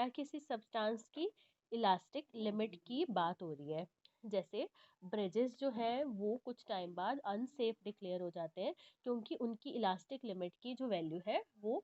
या किसी सब्सटेंस की इलास्टिक लिमिट की बात हो रही है। जैसे ब्रिजेस जो है वो कुछ टाइम बाद अनसेफ डिक्लेयर हो जाते हैं, क्योंकि उनकी इलास्टिक लिमिट की जो वैल्यू है वो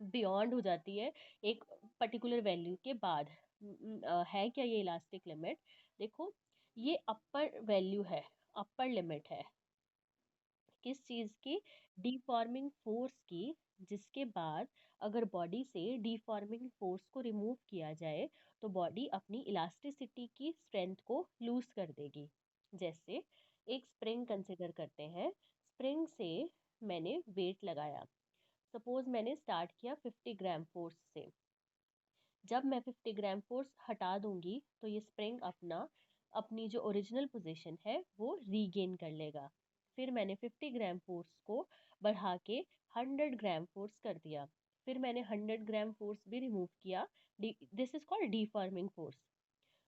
बियॉन्ड हो जाती है एक पर्टिकुलर वैल्यू के बाद। है क्या ये इलास्टिक लिमिट? देखो, ये अपर वैल्यू है, अपर लिमिट है किस चीज़ की? डीफॉर्मिंग फोर्स की, जिसके बाद अगर बॉडी से डीफॉर्मिंग फोर्स को रिमूव किया जाए तो बॉडी अपनी इलास्टिसिटी की स्ट्रेंथ को लूज कर देगी। जैसे एक स्प्रिंग कंसिडर करते हैं। स्प्रिंग से मैंने वेट लगाया, सपोज मैंने स्टार्ट किया 50 ग्राम फोर्स से। जब मैं 50 ग्राम फोर्स हटा दूंगी तो ये स्प्रिंग अपनी जो ओरिजिनल पोजीशन है वो रीगेन कर लेगा। फिर मैंने 50 ग्राम फोर्स को बढ़ा के 100 ग्राम फोर्स कर दिया। फिर मैंने 100 ग्राम फोर्स भी रिमूव किया। This is called deforming force.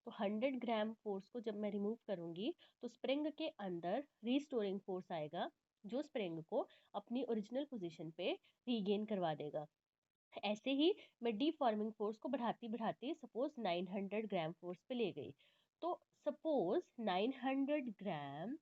तो 100 ग्राम फोर्स को जब मैं रिमूव करूंगी तो स्प्रिंग के अंदर रीस्टोरिंग फोर्स आएगा, जो स्प्रिंग को अपनी ओरिजिनल पोजीशन पे रीगेन करवा देगा। ऐसे ही मैं डीफॉर्मिंग फोर्स को बढ़ाती बढ़ाती सपोज 900 ग्राम फोर्स पे ले गई। तो सपोज 900 ग्राम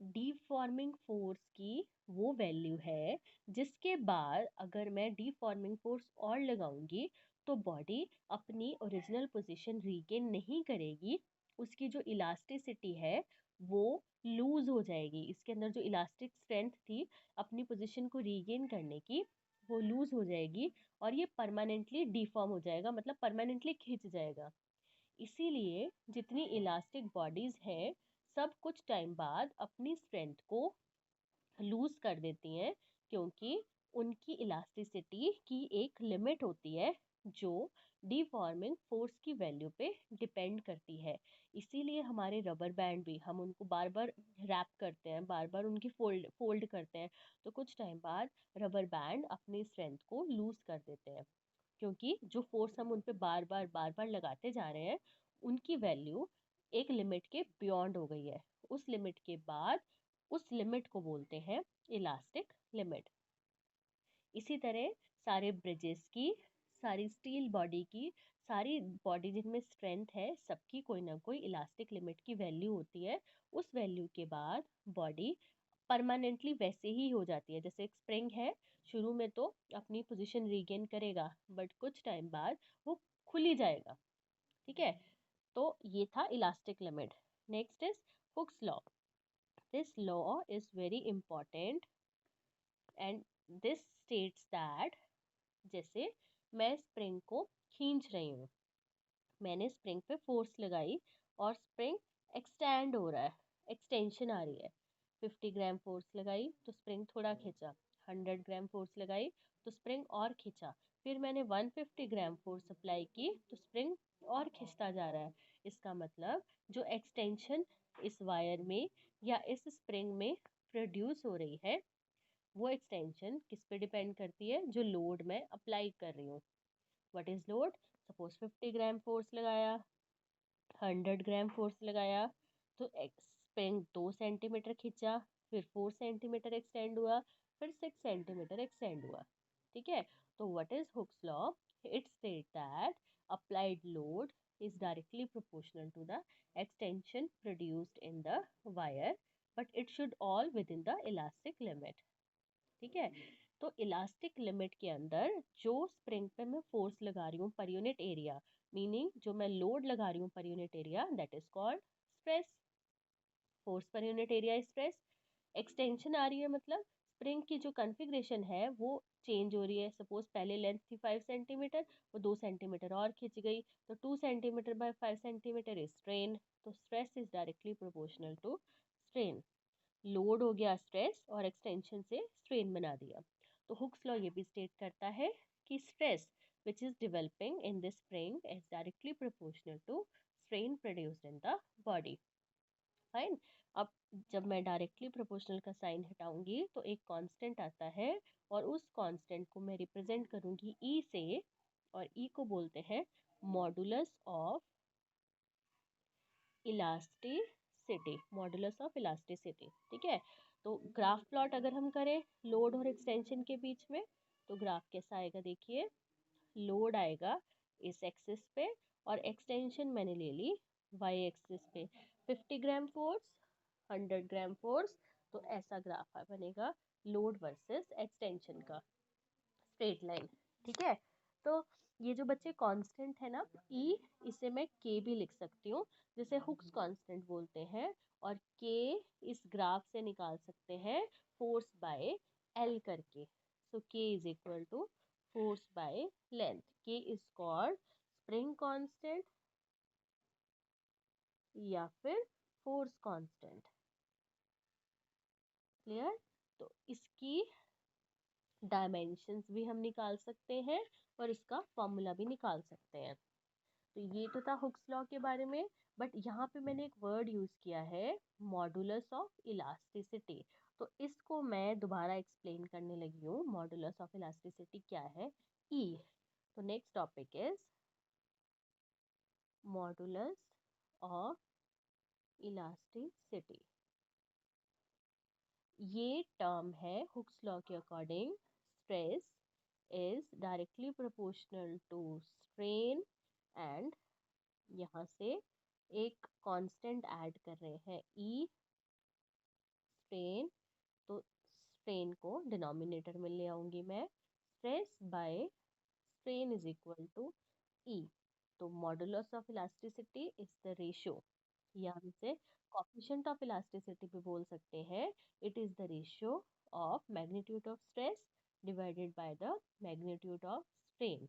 डीफॉर्मिंग फोर्स की वो वैल्यू है जिसके बाद अगर मैं डीफॉर्मिंग फोर्स और लगाऊंगी तो बॉडी अपनी ओरिजिनल पोजीशन रीगेन नहीं करेगी। उसकी जो इलास्टिसिटी है वो लूज हो जाएगी। इसके अंदर जो इलास्टिक स्ट्रेंथ थी अपनी पोजीशन को रीगेन करने की, वो लूज हो जाएगी और ये परमानेंटली डिफॉर्म हो जाएगा, मतलब परमानेंटली खिंच जाएगा। इसीलिए जितनी इलास्टिक बॉडीज हैं सब कुछ टाइम बाद अपनी स्ट्रेंथ को लूज कर देती हैं, क्योंकि उनकी इलास्टिसिटी की एक लिमिट होती है जो डीफॉर्मिंग फोर्स की वैल्यू पे डिपेंड करती है। इसीलिए हमारे रबर बैंड भी हम उनको बार बार रैप करते हैं, बार बार उनकी फोल्ड फोल्ड करते हैं, तो कुछ टाइम बाद रबर बैंड अपनी स्ट्रेंथ को लूज कर देते हैं, क्योंकि जो फोर्स हम उन पे बार बार लगाते जा रहे हैं उनकी वैल्यू एक लिमिट के बियॉन्ड हो गई है। उस लिमिट के बाद उस लिमिट को बोलते हैं इलास्टिक लिमिट। इसी तरह सारे ब्रिजेस की, सारी स्टील बॉडी की, सारी बॉडी जिनमें स्ट्रेंथ है सबकी कोई ना कोई इलास्टिक लिमिट की वैल्यू होती है। उस वैल्यू के बाद बॉडी परमानेंटली वैसे ही हो जाती है। जैसे एक स्प्रिंग है, शुरू में तो अपनी पोजीशन रीगेन करेगा बट कुछ टाइम बाद वो खुल ही जाएगा। ठीक है, तो ये था elastic limit. Next is Hooke's law. This law is very important and this states that, जैसे मैं स्प्रिंग को खींच रही हूँ, मैंने स्प्रिंग पे फोर्स लगाई और स्प्रिंग एक्सटेंड हो रहा है, एक्सटेंशन आ रही है। 50 ग्राम फोर्स लगाई तो स्प्रिंग थोड़ा खींचा, 100 ग्राम फोर्स लगाई तो स्प्रिंग और खींचा, फिर मैंने 150 ग्राम फोर्स अप्लाई की तो स्प्रिंग और खींचता जा रहा है। इसका मतलब जो एक्सटेंशन इस वायर में या इस स्प्रिंग में प्रोड्यूस हो रही है वो एक्सटेंशन किस पे डिपेंड करती है? जो लोड मैं अप्लाई कर रही हूँ। What is load? Suppose 50 gram force लगाया, 100 ग्राम फोर्स लगाया, तो स्प्रिंग 2 सेंटीमीटर खींचा, फिर 4 सेंटीमीटर एक्सटेंड हुआ, फिर 6 सेंटीमीटर एक्सटेंड हुआ। ठीक है, तो what is Hooke's law? It state that applied load is directly proportional to the extension produced in the wire, but it should all within the elastic limit. ठीक है, तो elastic limit के अंदर जो स्प्रिंग पे मैं फोर्स लगा रही हूँ पर यूनिट एरिया, मीनिंग जो मैं लोड लगा रही हूँ पर unit area, that is called stress. Force पर यूनिट एरिया स्ट्रेस। एक्सटेंशन आ रही है मतलब स्प्रिंग की जो कॉन्फ़िगरेशन है वो चेंज हो रही है। सपोज पहले लेंथ थी 5 सेंटीमीटर, वो 2 सेंटीमीटर और खिंच गई, तो 2 centimetre by 5 centimetre is strain. तो stress is directly proportional to strain. Load हो गया स्ट्रेस और एक्सटेंशन से स्ट्रेन बना दिया। तो हुक्स लॉ ये भी स्टेट करता है कि stress which is developing in this spring is directly proportional to strain produced in the body. Fine. अब जब मैं डायरेक्टली प्रोपोर्शनल का साइन हटाऊंगी तो एक कांस्टेंट आता है और उस कांस्टेंट को मैं रिप्रेजेंट करूंगी ई से, और ई को बोलते हैं modulus of elasticity. Modulus of elasticity. ठीक है, तो ग्राफ प्लॉट अगर हम करें लोड और एक्सटेंशन के बीच में, तो ग्राफ कैसा आएगा? देखिए, लोड आएगा इस एक्सिस पे, और एक्सटेंशन मैंने ले ली वाई एक्सिस पे। 50 ग्राम फोर्स, 100 ग्राम फोर्स। तो ऐसा ग्राफ बनेगा लोड वर्सेस एक्सटेंशन का, स्ट्रेट लाइन। ठीक है, तो ये जो बच्चे कांस्टेंट है ना E, इसे मैं K भी लिख सकती हूँ, जिसे हुक्स कांस्टेंट बोलते हैं। और K इस ग्राफ से निकाल सकते हैं फोर्स बाय L करके। So K is equal to force by length. K is called spring constant या फिर फोर्स कांस्टेंट। क्लियर? तो इसकी डायमेंशंस भी हम निकाल सकते हैं और इसका फॉर्मूला भी निकाल सकते हैं। तो ये तो था हुक्स लॉ के बारे में। बट यहाँ पे मैंने एक वर्ड यूज किया है, मॉडुलस ऑफ इलास्टिसिटी। तो इसको मैं दोबारा एक्सप्लेन करने लगी हूँ। मॉडुलस ऑफ इलास्टिसिटी क्या है? ई। तो next topic is modulus of elasticity. ये टर्म है हुक्स लॉ के according, stress is directly proportional to strain, and यहाँ से एक कांस्टेंट ऐड कर रहे हैं ई, स्ट्रेन। तो स्ट्रेन को डिनोमिनेटर में ले आऊंगी मैं। Stress by strain is equal to E. तो modulus of elasticity is the ratio, या हम इसे कोएफिशिएंट ऑफ इलास्टिसिटी भी बोल सकते हैं। It is the ratio of magnitude of stress divided by the magnitude of strain.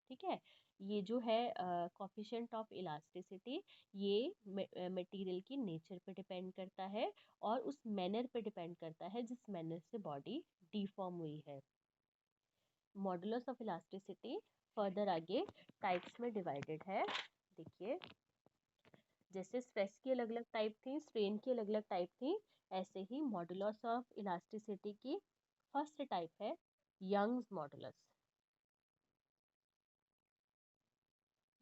ठीक है, ये जो है कोफिशिएंट ऑफ इलास्टिसिटी, ये मटेरियल की नेचर पे डिपेंड करता है और उस मैनर पे डिपेंड करता है जिस मैनर से बॉडी डिफॉर्म हुई है। मॉडुलस ऑफ इलास्टिसिटी फर्दर आगे टाइप्स में डिवाइडेड है। देखिए, जैसे स्ट्रेस की अलग अलग टाइप थी, स्ट्रेन की अलग अलग टाइप थी, ऐसे ही मॉडुलस ऑफ इलास्टिसिटी की फर्स्ट टाइप है यंग्स मॉडुलस।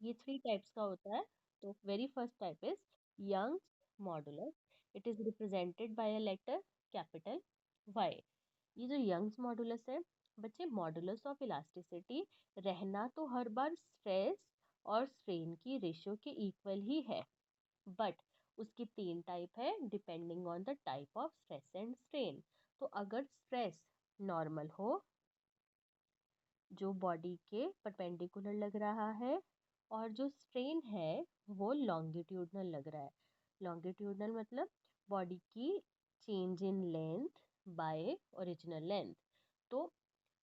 ये 3 टाइप्स का होता है। तो very first type is Young's modulus. It is represented by a letter capital Y. ये जो यंग्स मॉडुलस है, बच्चे, मॉडुलस ऑफ इलास्टिसिटी रहना तो हर बार स्ट्रेस और स्ट्रेन की रेशियो के इक्वल ही है, बट उसकी 3 टाइप है depending on the type of stress and strain. तो अगर स्ट्रेस नॉर्मल हो, जो बॉडी के परपेंडिकुलर लग रहा है, और जो स्ट्रेन है वो लॉन्गिट्यूडनल लग रहा है। लॉन्गिट्यूडनल मतलब बॉडी की change in length bye original length. तो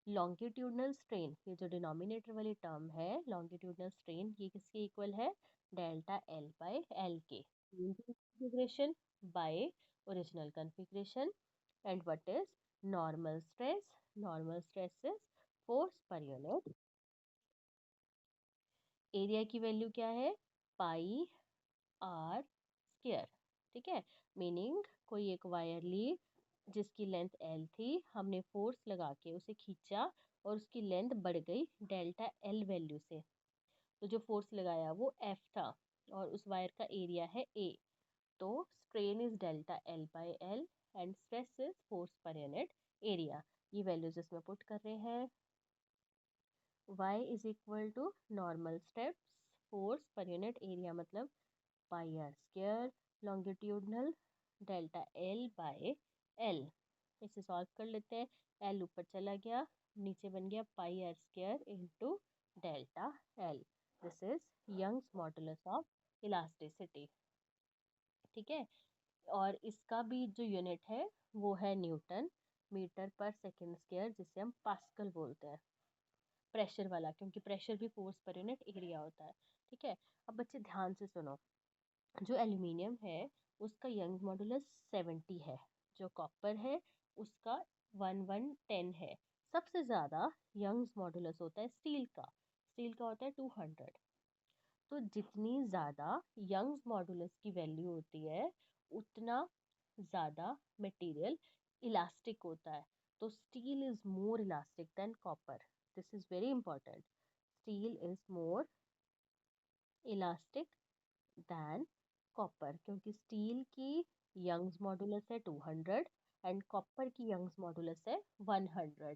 लॉन्गिट्यूडनल स्ट्रेन, ये जो डिनोमिनेटर वाली टर्म है लॉन्गिट्यूडनल स्ट्रेन, ये किसके इक्वल है? डेल्टा एल बाय एल के, configuration by original configuration. And what is normal stress? Normal stress is force पर यूनिट। एरिया की वैल्यू क्या है? Pi r square. ठीक है, मीनिंग कोई एक वायर ली जिसकी लेंथ एल थी, हमने फोर्स लगा के उसे खींचा और उसकी लेंथ बढ़ गई डेल्टा एल वैल्यू से। तो जो फोर्स लगाया वो एफ था और उस वायर का एरिया है ए। तो strain is delta L by L and stress is force पर यूनिट एरिया। ये वैल्यूज इसमें पुट कर रहे हैं। y is equal to normal stress, force पर यूनिट एरिया मतलब pi r square, longitudinal delta L by L. इसे solve कर लेते हैं। एल ऊपर चला गया, नीचे बन गया pi r square into delta L. This is Young's modulus of elasticity. ठीक है, और इसका भी जो यूनिट है वो है न्यूटन मीटर पर सेकेंड स्क्वायर, जिसे हम पास्कल बोलते हैं, प्रेशर वाला, क्योंकि प्रेशर भी फोर्स पर यूनिट एरिया होता है। ठीक है, अब बच्चे ध्यान से सुनो। जो एल्यूमिनियम है उसका यंग मॉडुलस 70 है, जो कॉपर है उसका 1110 है। सबसे ज़्यादा यंग्स मॉडुलस होता है स्टील का, स्टील का होता है 200। तो जितनी ज़्यादा यंग्स मॉडुलस की वैल्यू होती है उतना ज़्यादा मटेरियल इलास्टिक होता है। तो steel is more elastic than copper. This is very important. Steel is more elastic than copper, क्योंकि स्टील की यंग्स मॉडुलस है 200 एंड कॉपर की यंग्स मॉडुलस है 100।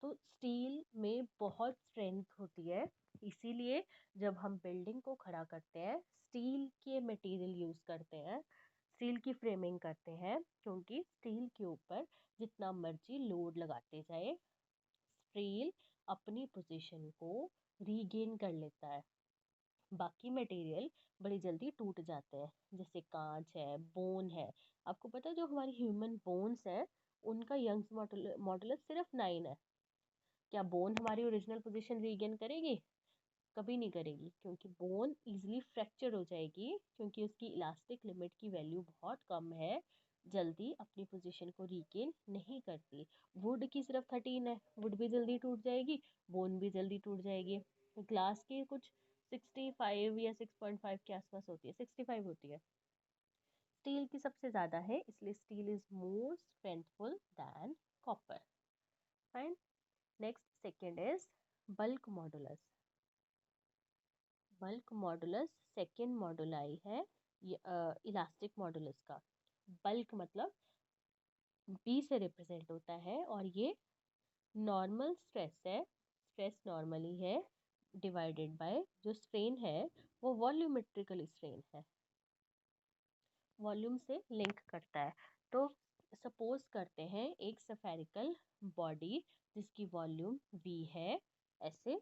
तो स्टील में बहुत स्ट्रेंथ होती है इसीलिए जब हम बिल्डिंग को खड़ा करते हैं स्टील के मटेरियल यूज करते हैं, स्टील की फ्रेमिंग करते हैं, क्योंकि स्टील के ऊपर जितना मर्जी लोड लगाते जाए स्टील अपनी पोजीशन को रीगेन कर लेता है। बाकी मटेरियल बड़ी जल्दी टूट जाते हैं, जैसे कांच है, बोन है। आपको पता है जो हमारी ह्यूमन बोन्स है उनका यंग्स मॉडुलस सिर्फ 9 है। क्या बोन हमारी ओरिजिनल पोजीशन रीगेन करेगी? कभी नहीं करेगी, क्योंकि बोन इजीली फ्रैक्चर हो जाएगी, क्योंकि उसकी इलास्टिक लिमिट की वैल्यू बहुत कम है, जल्दी अपनी पोजीशन को रीगेन नहीं करती। वुड की सिर्फ 13 है, वुड भी जल्दी टूट जाएगी, बोन भी जल्दी टूट जाएगी। ग्लास की कुछ 65 या 6.5 के आसपास होती है, 65 होती है। स्टील की सबसे ज्यादा है, इसलिए steel is more strengthful than copper. Fine. Next second is bulk modulus. Bulk modulus second moduli है इलास्टिक मॉडुलस का। बल्क मतलब बी से रिप्रेजेंट होता है, और ये नॉर्मल स्ट्रेस है, स्ट्रेस नॉर्मली है, डिवाइडेड बाय जो स्ट्रेन है वो वॉल्यूमेट्रिकल स्ट्रेन है, वॉल्यूम से लिंक करता है। तो सपोज करते हैं एक स्फेरिकल बॉडी जिसकी वॉल्यूम v है ऐसे,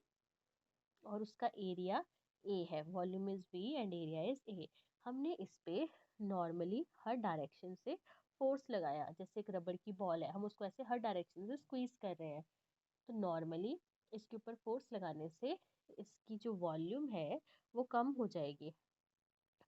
और उसका एरिया ए है, volume is v and area is a. हमने इस पे नॉर्मली हर डायरेक्शन से फोर्स लगाया, जैसे एक रबड़ की बॉल है, हम उसको ऐसे हर डायरेक्शन से स्क्वीज कर रहे हैं। तो नॉर्मली इसके ऊपर फोर्स लगाने से इसकी जो वॉल्यूम है वो कम हो जाएगी।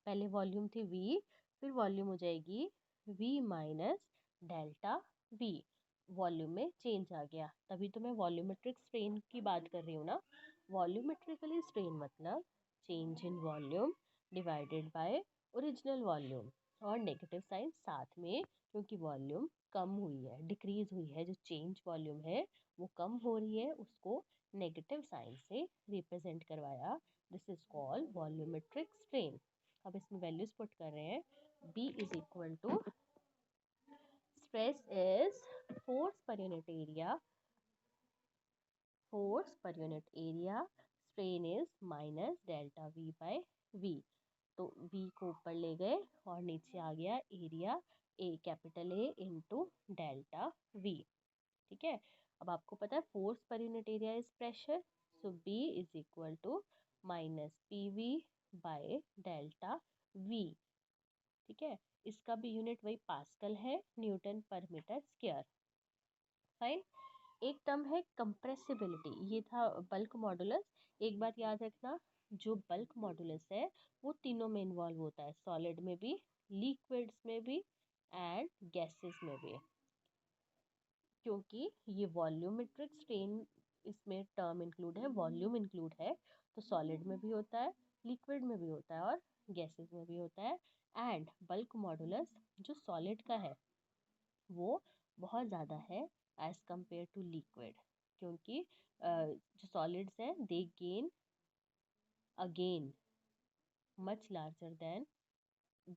पहले वॉल्यूम थी v, फिर वॉल्यूम हो जाएगी v minus delta v। Volume में चेंज आ गया, तभी तो मैं वॉल्यूमेट्रिक स्ट्रेन की बात कर रही हूँ ना। वॉल्यूमेट्रिकली स्ट्रेन मतलब change in volume divided by original volume, और नेगेटिव साइन साथ में, क्योंकि वॉल्यूम कम हुई है, डिक्रीज हुई है, जो चेंज वॉल्यूम है वो कम हो रही है, उसको नेगेटिव साइन से रिप्रेजेंट करवाया। This is called volumetric strain. अब इसमें वैल्यूज पुट कर रहे हैं। B is equal to stress is force पर यूनिट एरिया, फोर्स पर unit area, strain is minus delta V by V। तो V को ऊपर ले गए और नीचे आ गया area, A capital A into delta V। ठीक है। अब आपको पता है फोर्स पर unit area is pressure, so B is equal to minus PV by delta V। ठीक है। इसका भी यूनिट वही पास्कल है, न्यूटन पर मीटर स्क्वायर। फाइन। एक टर्म है कंप्रेसिबिलिटी, ये था बल्क मॉडुलस। एक बात याद रखना, जो बल्क मॉडुलस है वो तीनों में इन्वॉल्व होता है, सॉलिड में भी, लिक्विड्स में भी एंड गैसेस में भी, क्योंकि ये वॉल्यूमेट्रिक स्ट्रेन इसमें टर्म इंक्लूड है, वॉल्यूम इंक्लूड है, तो सॉलिड में भी होता है, लिक्विड में भी होता है और गैसेस में भी होता है। एंड बल्क मॉडुलस जो सॉलिड का है वो बहुत ज़्यादा है एज कंपेयर टू लिक्विड, क्योंकि जो सॉलिड्स हैं they gain again much larger than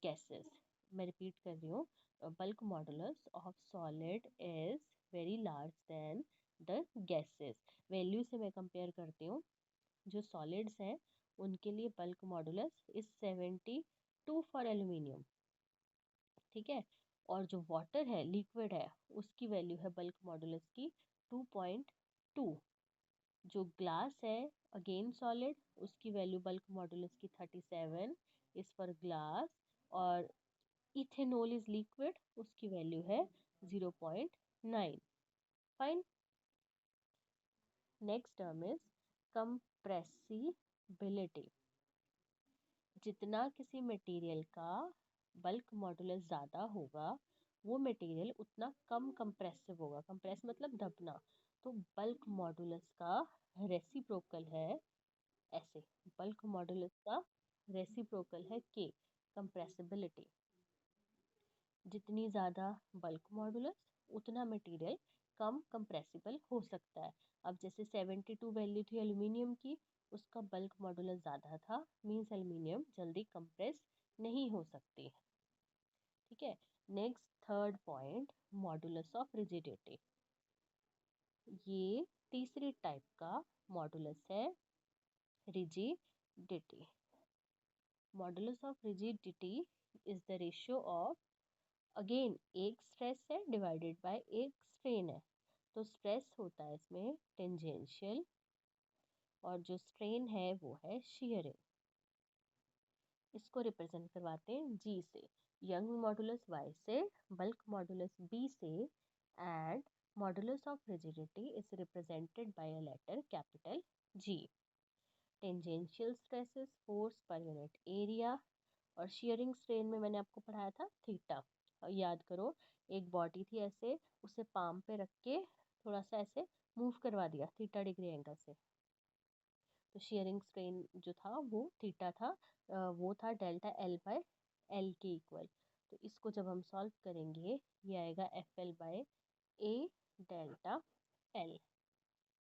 gases. मैं रिपीट कर रही हूँ, bulk modulus of solid is very large than the gases. Value से मैं कंपेयर करती हूँ, जो सॉलिड्स हैं उनके लिए bulk modulus is 72 for aluminium. ठीक है। और जो वाटर है, लिक्विड है, उसकी वैल्यू है बल्क मॉडुलस की 2.2। जो ग्लास है अगेन सॉलिड, उसकी वैल्यू बल्क मॉडुलस की 37 इज फॉर ग्लास, और इथेनॉल इज लिक्विड, उसकी वैल्यू है 0.9। Fine. Next term is compressibility. जितना किसी मटेरियल का बल्क मॉडुलस ज़्यादा होगा वो मटेरियल उतना कम कंप्रेसिव होगा। कंप्रेस मतलब दबना। तो बल्क मॉडुलस का रेसिप्रोकल है ऐसे, बल्क मॉडुलस का रेसिप्रोकल है के, कंप्रेसिबिलिटी। जितनी ज़्यादा बल्क मॉडुलस उतना मटेरियल कम कंप्रेसिबल हो सकता है। अब जैसे 72 वैल्यू थी एल्यूमिनियम की, उसका बल्क मॉडुलस ज़्यादा था, मीन्स एल्यूमिनियम जल्दी कंप्रेस नहीं हो सकती। ठीक है। Next third point, modulus of rigidity. ये तीसरी टाइप का मॉडुलस है rigidity. Modulus of rigidity is the ratio of, again एक स्ट्रेस है डिवाइडेड बाय एक स्ट्रेन है, तो स्ट्रेस होता है इसमें टेंजेंशियल और जो स्ट्रेन है वो है शियरिंग। इसको रिप्रेजेंट करवाते हैं जी से, यंग मॉडुलस वाई से, बल्क मॉडुलस बी से, and modulus of rigidity is represented by a letter capital G. Tangential stresses force पर यूनिट एरिया, और शियरिंग स्ट्रेन में मैंने आपको पढ़ाया था थीटा। याद करो, एक बॉडी थी ऐसे, उसे पाम पे रख के थोड़ा सा ऐसे मूव करवा दिया थीटा डिग्री एंगल से, तो शियरिंग स्ट्रेन जो था वो थीटा था, वो था डेल्टा एल बाय एल के इक्वल। तो इसको जब हम सॉल्व करेंगे ये आएगा F L by A delta L.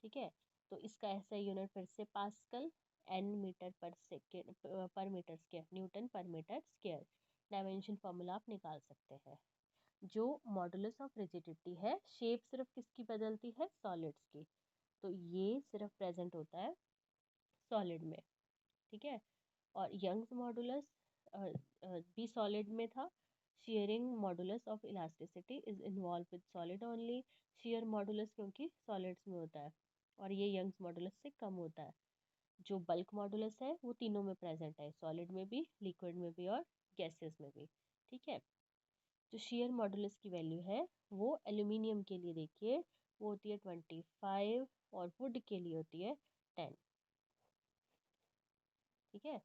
ठीक है, तो इसका ऐसा यूनिट फिर से पास्कल, एन मीटर पर सेकेंड पर मीटर स्क्वायर, न्यूटन पर मीटर स्क्वायर। डायमेंशन फॉर्मूला आप निकाल सकते हैं। जो मॉडुलस ऑफ रिजिडिटी है, शेप सिर्फ किसकी बदलती है, सॉलिड्स की, तो ये सिर्फ प्रेजेंट होता है सॉलिड में। ठीक है, और यंग्स मॉडुलस भी सॉलिड में था। Shearing modulus of elasticity is involve with solid only, shear modulus क्योंकि सॉलिड्स में होता है और ये यंग्स मॉडुलस से कम होता है। जो बल्क मॉडुलस है वो तीनों में प्रेजेंट है, सॉलिड में भी, लिक्विड में भी और गैसेस में भी। ठीक है, जो शियर मॉडुलस की वैल्यू है वो एल्यूमिनियम के लिए देखिए वो होती है 25 और वुड के लिए होती है 10। ठीक है,